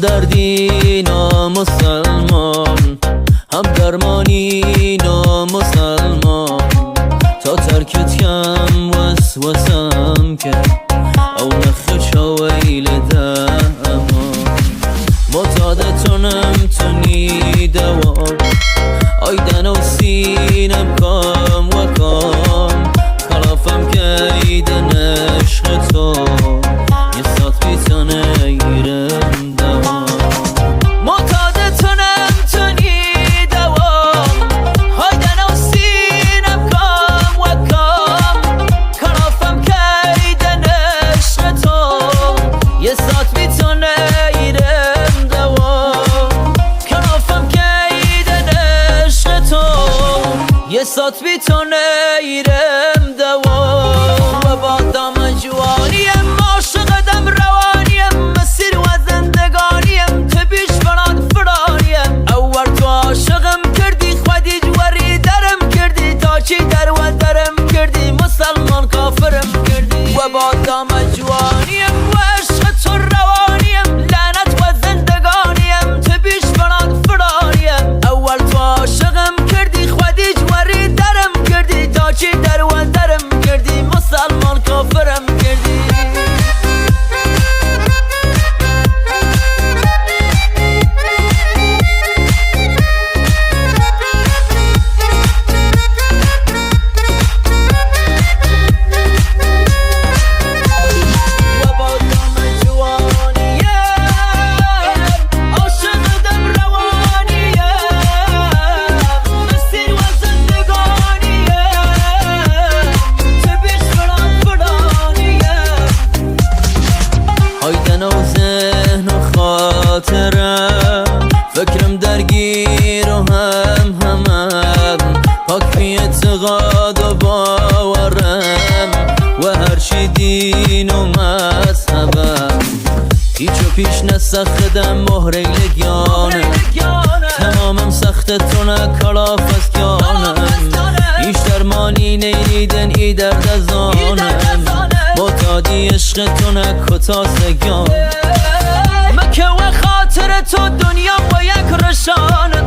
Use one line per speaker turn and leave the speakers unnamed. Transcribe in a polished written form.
دردی نامسلمان، هم درمانی نامسلمان. تا ترکت کم وسوسم کرد او نخش ویل دمان. معتادتونم تونی دوام آیدن و سینم کام و کام. خلافم که ایدن عشق تو یه ساعت بیتانه ایرم دوام. معتادتونم تونی دوام آیدن و سینم کام و کام. خلافم که ایدن عشق تو یه ساعت بیتانه ایرم دوام. خلافم که ایدن عشق تو یه ساعت بیتانه ایرم دوام. و با دام جوانیم عاشقدم روانیم، مسیر و زندگانیم تو بیش فران فرانیم. اول تو عاشقم کردی خودی جوری درم کردی، تا چی در و درم کردی مسلمان کافرم کردی. و با دام جوانیم و عشق تو روانیم، لعنت و زندگانیم تو بیش فران فرانیم. اول تو عاشقم کردی خودی جوری درم کردی، تا چی در و درم کردی مسلمان کافرم کردی. آیدن و ذهن و خاطرم، فکرم درگیر و همم پاک بی اعتقاد و باورم. و هرچی دین و مذهبم هیچو پیش نسخدم مهره لگیانم. تمامم سخت تونه کلاف از کیانم، هیچ درمانی نیدن ای درد از آنم. معتادی عشق تو نکتاسگان، مکه و خاطر تو دنیا با یک رشانه.